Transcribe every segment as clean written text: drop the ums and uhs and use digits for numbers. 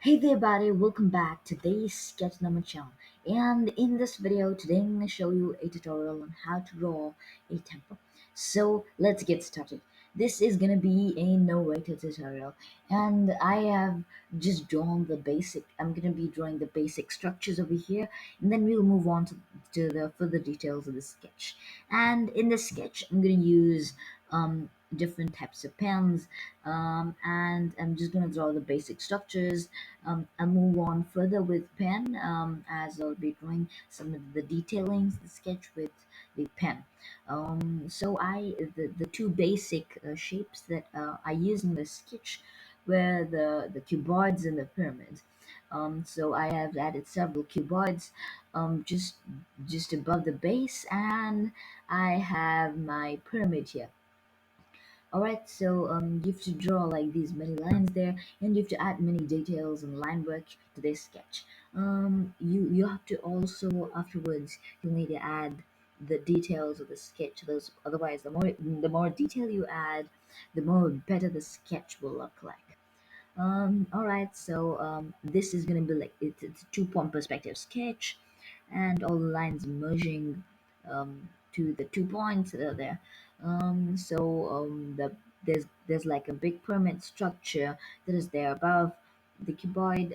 Hey there buddy, welcome back to today's sketch number channel. And in this video today I'm going to show you a tutorial on how to draw a temple. So let's get started. This is going to be a narrated tutorial, and I have just drawn the basic. I'm going to be drawing the basic structures over here, and then we'll move on to the further details of the sketch. And in the sketch I'm going to use different types of pens, and I'm just going to draw the basic structures. I'll move on further with pen, as I'll be drawing some of the detailings, the sketch with the pen. The two basic shapes that I use in the sketch were the cuboids and the pyramids. So I have added several cuboids just above the base, and I have my pyramid here. Alright, so you have to draw like these many lines there, and you have to add many details and line work to this sketch. You have to also afterwards you need to add the details of the sketch. Those otherwise the more detail you add, the more better the sketch will look like. All right, so this is gonna be like it's a two-point perspective sketch, and all the lines merging to the 2 points that are there. There's like a big pyramid structure that is there above the cuboid,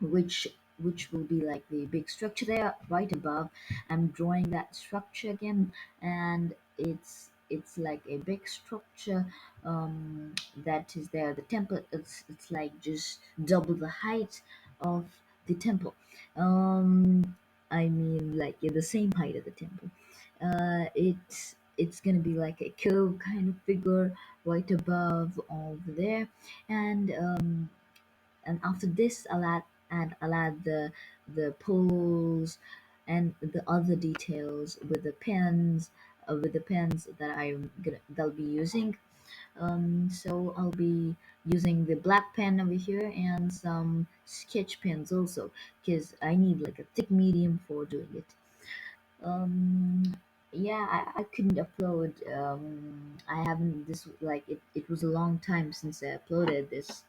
which which will be like the big structure there right above. I'm drawing that structure again, and it's like a big structure that is there. The temple, it's like just double the height of the temple. I mean, like the same height of the temple. It's gonna be like a curve kind of figure right above over there, and after this I'll add the poles and the other details with the pens, that they'll be using. So I'll be using the black pen over here and some sketch pens also, because I need like a thick medium for doing it. um yeah, I couldn't upload. I haven't this like it was a long time since I uploaded this.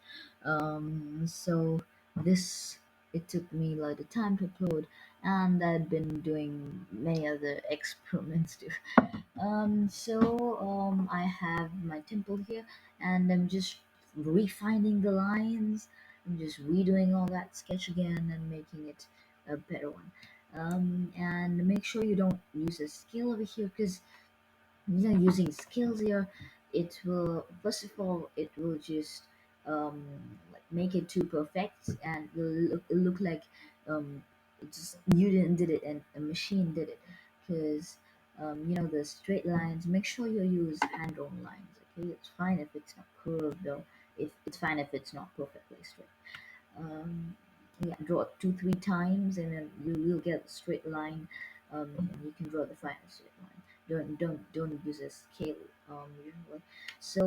So this it took me like the time to upload, and I've been doing many other experiments too. I have my temple here, and I'm just refining the lines. I'm just redoing all that sketch again and making it a better one. And make sure you don't use a scale over here, because using scales here, it will first of all it will just um, like make it too perfect, and it'll look like it just you didn't did it and a machine did it. Because the straight lines, make sure you use hand-drawn lines. Okay, it's fine if it's not curved, though. If it's fine if it's not perfectly straight. Yeah, draw it 2-3 times, and then you'll get a straight line. And you can draw the final straight line. Don't use a scale usually. So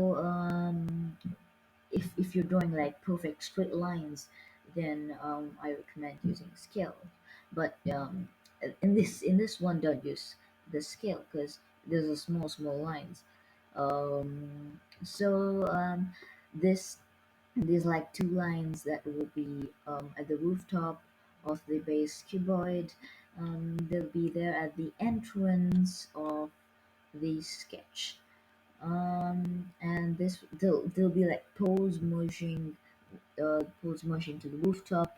if you're drawing like perfect straight lines, then I recommend using scale. But in this one, don't use the scale, because there's a small lines. Um, so um, this there's like two lines that will be at the rooftop of the base cuboid. They'll be there at the entrance of the sketch. And there'll be like poles merging to the rooftop,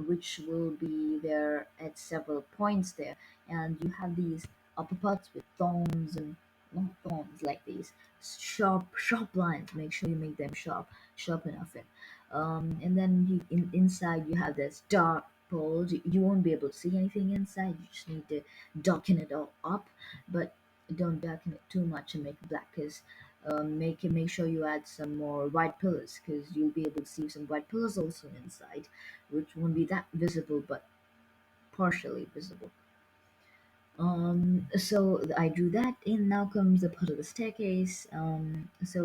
which will be there at several points there. And you have these upper parts with thorns, and not thorns, like these sharp lines. Make sure you make them sharp enough. And then inside you have this dark poles. You won't be able to see anything inside. You just need to darken it all up, but don't darken it too much and make it black, because make sure you add some more white pillars, because you'll be able to see some white pillars also inside, which won't be that visible but partially visible. So I drew that, and now comes the part of the staircase. There's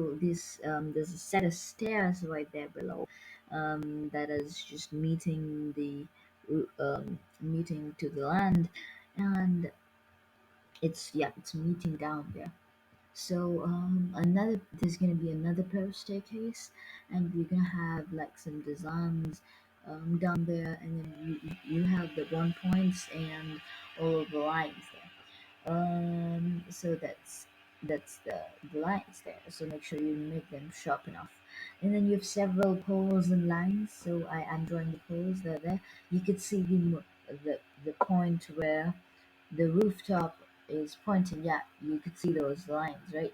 a set of stairs right there below, that is just meeting to the land, and it's meeting down there. So another there's gonna be another pair of staircase, and you're gonna have like some designs down there, and then you have the 1 points and all of the lines there. So that's the lines there. So make sure you make them sharp enough. And then you have several poles and lines. So I'm drawing the poles that are there. You could see the point where the rooftop is pointing. Yeah, you could see those lines, right?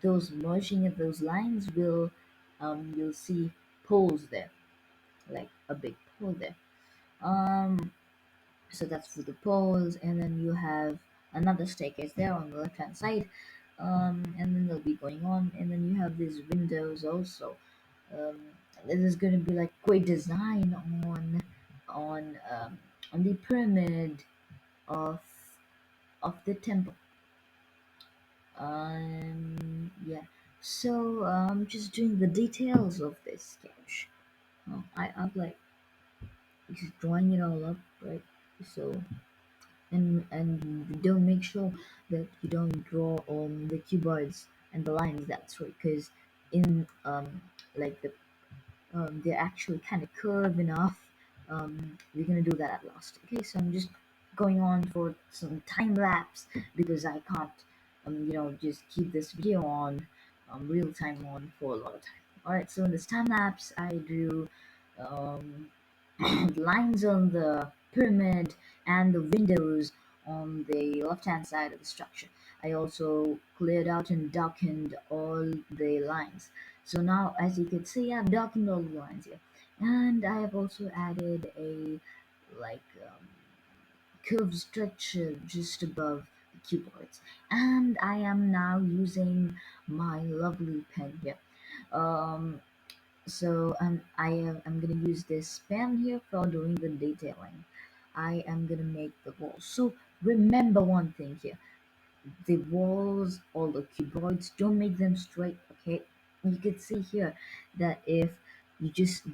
Those merging of those lines will you'll see poles there, like a big pole there. Um, so that's for the poles, and then you have another staircase there on the left hand side. And then they'll be going on, and then you have these windows also. Um, there's going to be like great design on the pyramid of the temple. Yeah. So just doing the details of this sketch. I'm like just drawing it all up, right? So and don't make sure that you don't draw on the cuboids and the lines. That's right, because in like they're actually kind of curved enough. We're gonna do that at last. Okay, so I'm just going on for some time lapse because I can't, just keep this video on real time on for a lot of time. All right, so in this time lapse, I drew um, lines on the pyramid and the windows on the left hand side of the structure. I also cleared out and darkened all the lines. So now, as you can see, I've darkened all the lines here, and I have also added a like curved structure just above the keyboards. And I am now using my lovely pen here. Um, I'm gonna use this pen here for doing the detailing. I am gonna make the walls. So remember one thing here: the walls or the cuboids, don't make them straight. Okay, you could see here that if you just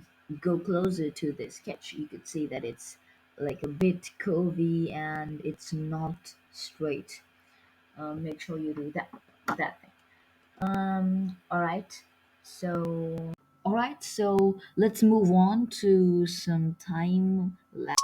go closer to the sketch, you could see that it's like a bit curvy and it's not straight. Make sure you do that thing. All right. So let's move on to some time lapse.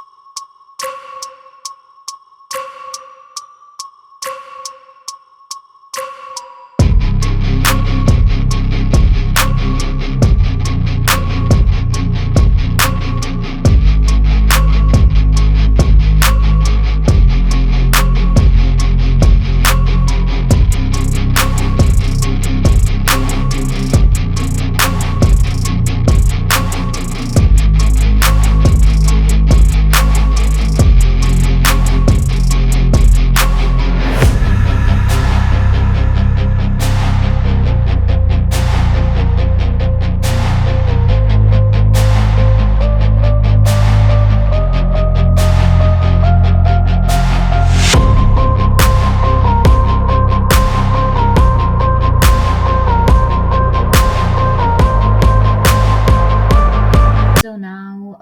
So now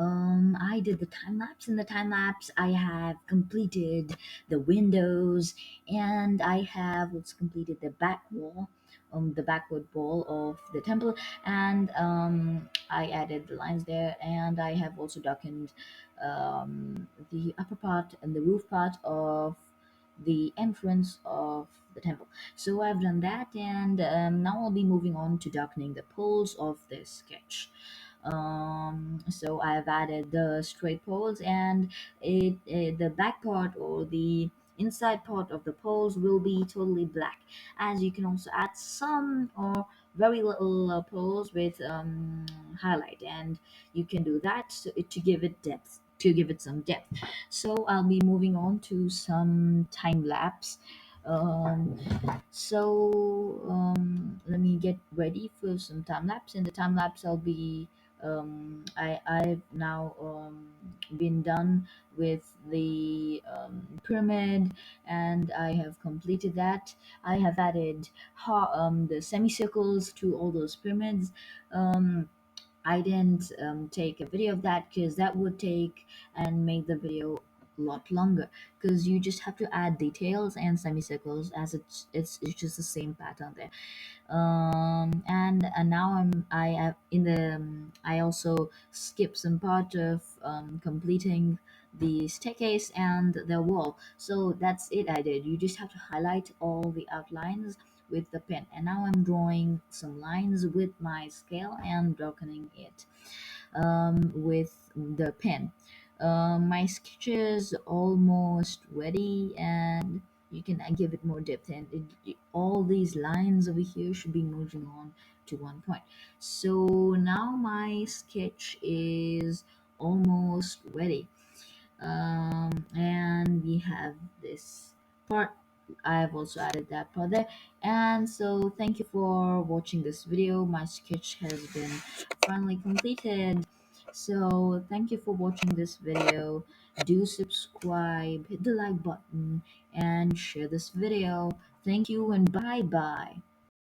I did the time lapse. In the time lapse, I have completed the windows, and I have also completed the back wall, the backward wall of the temple, and I added the lines there, and I have also darkened the upper part and the roof part of the entrance of the temple. So I've done that, and now I'll be moving on to darkening the poles of this sketch. So I've added the straight poles, and the back part or the inside part of the poles will be totally black, as you can also add some or very little poles with highlight, and you can do that to give it depth, to give it some depth. So I'll be moving on to some time lapse. Let me get ready for some time lapse. In the time lapse, I've now been done with the pyramid, and I have completed that. I have added the semicircles to all those pyramids. I didn't take a video of that because that would take and make the video a lot longer, because you just have to add details and semicircles, as it's just the same pattern there. And now I have in the I also skip some part of completing the staircase and the wall. So that's it. I did. You just have to highlight all the outlines with the pen, and now I'm drawing some lines with my scale and darkening it with the pen. My sketch is almost ready, and you can give it more depth, and all these lines over here should be merging on to one point. So now my sketch is almost ready, and we have this part. I've also added that part there. And so thank you for watching this video. My sketch has been finally completed. So thank you for watching this video. Do subscribe, hit the like button, and share this video. Thank you, and bye bye.